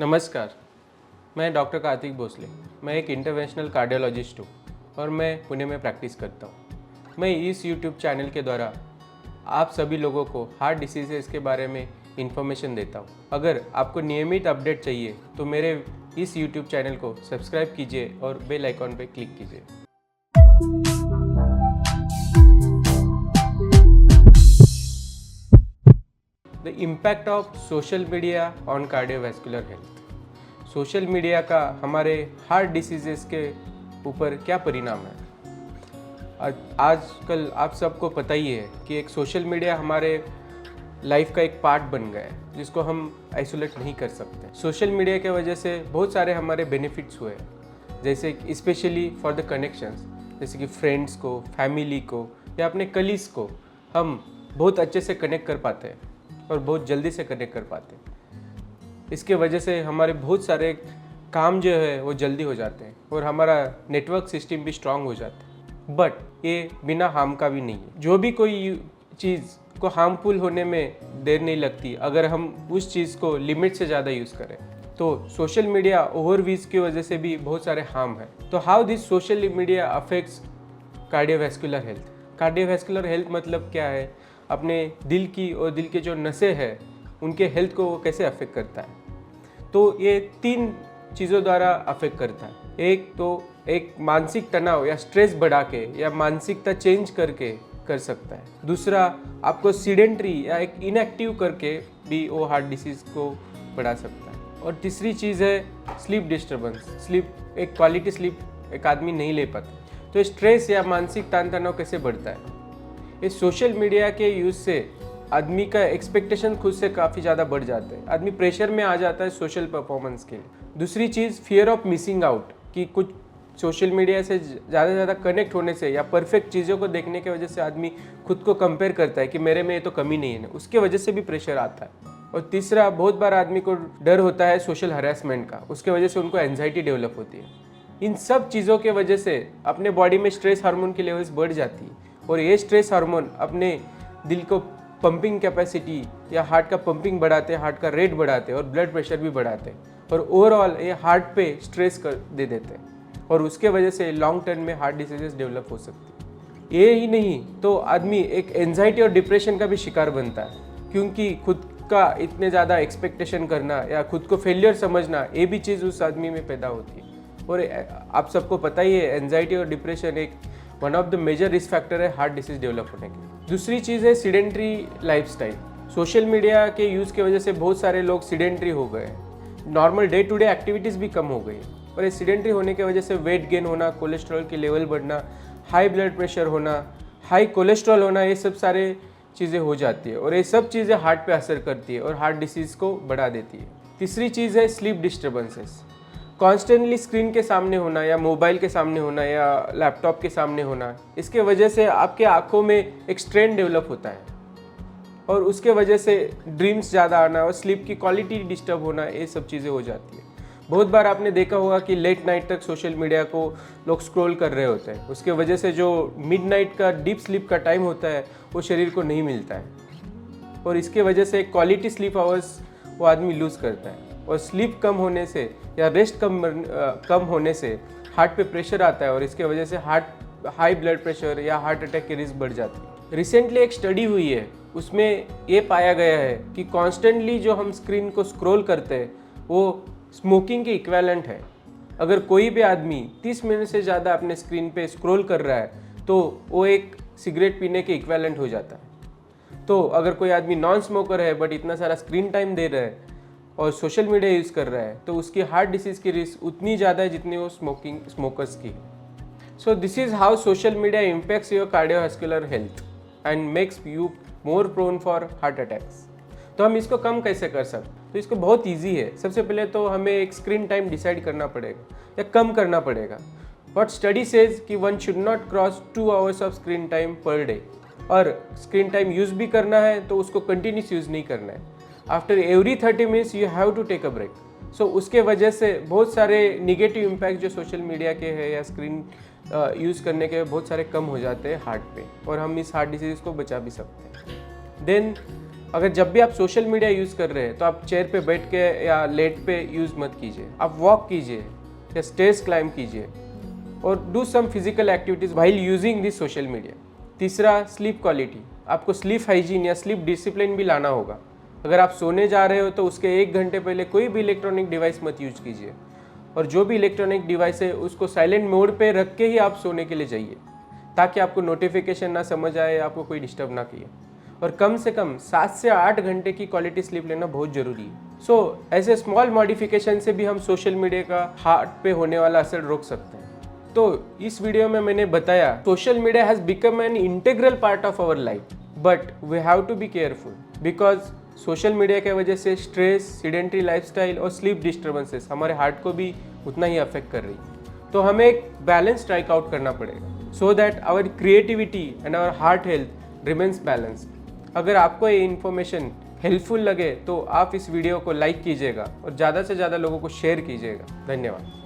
नमस्कार, मैं डॉक्टर कार्तिक भोसले। मैं एक इंटरवेंशनल कार्डियोलॉजिस्ट हूँ और मैं पुणे में प्रैक्टिस करता हूँ। मैं इस यूट्यूब चैनल के द्वारा आप सभी लोगों को हार्ट डिसीज़ेज़ के बारे में इंफॉर्मेशन देता हूँ। अगर आपको नियमित अपडेट चाहिए तो मेरे इस यूट्यूब चैनल को सब्सक्राइब कीजिए और बेल आइकॉन पर क्लिक कीजिए। The impact of social media on cardiovascular health. Social media का हमारे हार्ट डिसीजेस के ऊपर क्या परिणाम है। आजकल आप सबको पता ही है कि एक सोशल मीडिया हमारे लाइफ का एक पार्ट बन गया है जिसको हम आइसोलेट नहीं कर सकते। सोशल मीडिया के वजह से बहुत सारे हमारे बेनिफिट्स हुए हैं, जैसे स्पेशली फॉर द कनेक्शंस, जैसे कि फ्रेंड्स को, फैमिली को या अपने कलीग्स को हम बहुत अच्छे से कनेक्ट कर पाते हैं और बहुत जल्दी से कनेक्ट कर पाते हैं। इसके वजह से हमारे बहुत सारे काम जो है वो जल्दी हो जाते हैं और हमारा नेटवर्क सिस्टम भी स्ट्रांग हो जाता है। बट ये बिना हार्म का भी नहीं है। जो भी कोई चीज़ को हार्मफुल होने में देर नहीं लगती अगर हम उस चीज़ को लिमिट से ज़्यादा यूज़ करें। तो सोशल मीडिया ओवरयूज की वजह से भी बहुत सारे हार्म है। तो how this social media affects cardiovascular health. Cardiovascular health मतलब क्या है? अपने दिल की और दिल के जो नसें हैं उनके हेल्थ को वो कैसे अफेक्ट करता है। तो ये 3 चीज़ों द्वारा अफेक्ट करता है। एक तो एक मानसिक तनाव या स्ट्रेस बढ़ा के या मानसिकता चेंज करके कर सकता है। दूसरा, आपको सीडेंट्री या एक इनएक्टिव करके भी वो हार्ट डिसीज़ को बढ़ा सकता है। और तीसरी चीज़ है स्लीप डिस्टर्बेंस। एक क्वालिटी स्लीप एक आदमी नहीं ले पाता। तो स्ट्रेस या मानसिक तान तनाव कैसे बढ़ता है? इस सोशल मीडिया के यूज़ से आदमी का एक्सपेक्टेशन खुद से काफ़ी ज़्यादा बढ़ जाते हैं। आदमी प्रेशर में आ जाता है सोशल परफॉर्मेंस के लिए। दूसरी चीज़ फियर ऑफ मिसिंग आउट, कि कुछ सोशल मीडिया से ज़्यादा से ज़्यादा कनेक्ट होने से या परफेक्ट चीज़ों को देखने की वजह से आदमी खुद को कंपेयर करता है कि मेरे में ये तो कमी नहीं है, उसके वजह से भी प्रेशर आता है। और तीसरा, बहुत बार आदमी को डर होता है सोशल हरासमेंट का, उसके वजह से उनको एंजाइटी डेवलप होती है। इन सब चीज़ों के वजह से अपने बॉडी में स्ट्रेस हार्मोन की लेवल्स बढ़ जाती है और ये स्ट्रेस हार्मोन अपने दिल को पंपिंग कैपेसिटी या हार्ट का पंपिंग बढ़ाते हैं, हार्ट का रेट बढ़ाते हैं और ब्लड प्रेशर भी बढ़ाते हैं और ओवरऑल ये हार्ट पे स्ट्रेस कर दे देते हैं और उसके वजह से लॉन्ग टर्म में हार्ट डिसीजेस डेवलप हो सकती है। ये ही नहीं तो आदमी एक एंजाइटी और डिप्रेशन का भी शिकार बनता है, क्योंकि खुद का इतने ज़्यादा एक्सपेक्टेशन करना या खुद को फेलियर समझना, ये भी चीज़ उस आदमी में पैदा होती है। और आप सबको पता ही है एंजाइटी और डिप्रेशन एक one of the major risk factor है हार्ट डिसीज डेवलप होने के। दूसरी चीज़ है सीडेंट्री लाइफस्टाइल। सोशल मीडिया के यूज़ की वजह से बहुत सारे लोग सीडेंट्री हो गए, normal day to day activities भी कम हो गई और ये सीडेंट्री होने की वजह से वेट गेन होना, कोलेस्ट्रॉल की लेवल बढ़ना, हाई ब्लड प्रेशर होना, हाई कोलेस्ट्रॉल होना, ये सब सारे चीज़ें हो जाती है और ये सब चीज़ें हार्ट पे असर करती है और हार्ट डिसीज़ को बढ़ा देती है। तीसरी चीज़ है स्लीप डिस्टर्बेंसेस। कॉन्स्टेंटली स्क्रीन के सामने होना या मोबाइल के सामने होना या लैपटॉप के सामने होना, इसके वजह से आपके आँखों में एक स्ट्रेन डेवलप होता है और उसके वजह से ड्रीम्स ज़्यादा आना और स्लीप की क्वालिटी डिस्टर्ब होना, ये सब चीज़ें हो जाती है। बहुत बार आपने देखा होगा कि लेट नाइट तक सोशल मीडिया को लोग स्क्रॉल कर रहे होते हैं, उसके वजह से जो मिडनाइट का डीप स्लीप का टाइम होता है वो शरीर को नहीं मिलता है और इसके वजह से क्वालिटी स्लीप आवर्स वो आदमी लूज़ करता है और स्लीप कम होने से या रेस्ट कम होने से हार्ट पे प्रेशर आता है और इसके वजह से हाई ब्लड प्रेशर या हार्ट अटैक की रिस्क बढ़ जाती है। रिसेंटली एक स्टडी हुई है, उसमें ये पाया गया है कि कॉन्स्टेंटली जो हम स्क्रीन को स्क्रॉल करते हैं वो स्मोकिंग के इक्विवेलेंट है। अगर कोई भी आदमी 30 मिनट से ज़्यादा अपने स्क्रीन पे स्क्रॉल कर रहा है तो वो एक सिगरेट पीने के इक्विवेलेंट हो जाता है। तो अगर कोई आदमी नॉन स्मोकर है बट इतना सारा स्क्रीन टाइम दे रहा है और सोशल मीडिया यूज़ कर रहा है तो उसकी हार्ट डिसीज़ की रिस्क उतनी ज़्यादा है जितनी वो स्मोकर्स की है। So this is how social media impacts your cardiovascular health and makes you more prone for heart attacks. तो हम इसको कम कैसे कर सकते? तो इसको बहुत ईजी है। सबसे पहले तो हमें एक स्क्रीन टाइम डिसाइड करना पड़ेगा या कम करना पड़ेगा। बट स्टडी सेज कि 1 should not cross 2 hours of screen time per day. और स्क्रीन टाइम यूज़ भी करना है तो उसको कंटिन्यूस यूज़ नहीं करना है। After every 30 minutes you have to take a break. So उसके वजह से बहुत सारे निगेटिव इम्पैक्ट जो सोशल मीडिया के हैं या स्क्रीन यूज़ करने के बहुत सारे कम हो जाते हैं हार्ट पे और हम इस हार्ट डिसीज़ को बचा भी सकते हैं। देन अगर जब भी आप सोशल मीडिया यूज़ कर रहे हैं तो आप चेयर पे बैठ के या लेट पे यूज़ मत कीजिए। आप वॉक कीजिए या स्टेज क्लाइंब कीजिए और do some physical activities while using this social media. तीसरा, स्लीप क्वालिटी। आपको स्लीप हाइजीन या स्लीप डिसिप्लिन भी लाना होगा। अगर आप सोने जा रहे हो तो उसके 1 घंटे पहले कोई भी इलेक्ट्रॉनिक डिवाइस मत यूज कीजिए और जो भी इलेक्ट्रॉनिक डिवाइस है उसको साइलेंट मोड पे रख के ही आप सोने के लिए जाइए, ताकि आपको नोटिफिकेशन ना समझ आए, आपको कोई डिस्टर्ब ना किए। और कम से कम 7 से 8 घंटे की क्वालिटी स्लीप लेना बहुत ज़रूरी है। ऐसे स्मॉल मॉडिफिकेशन से भी हम सोशल मीडिया का हार्ट पे होने वाला असर रोक सकते हैं। तो इस वीडियो में मैंने बताया social media has become an integral part of our life, but we have to be careful because social media के वजह से स्ट्रेस, सीडेंट्री लाइफस्टाइल और स्लीप डिस्टर्बेंसेस हमारे हार्ट को भी उतना ही अफेक्ट कर रही है। तो हमें एक बैलेंस स्ट्राइक आउट करना पड़ेगा so that our creativity and our heart health remains balanced. अगर आपको ये इन्फॉर्मेशन हेल्पफुल लगे तो आप इस वीडियो को लाइक कीजिएगा और ज़्यादा से ज़्यादा लोगों को शेयर कीजिएगा। धन्यवाद।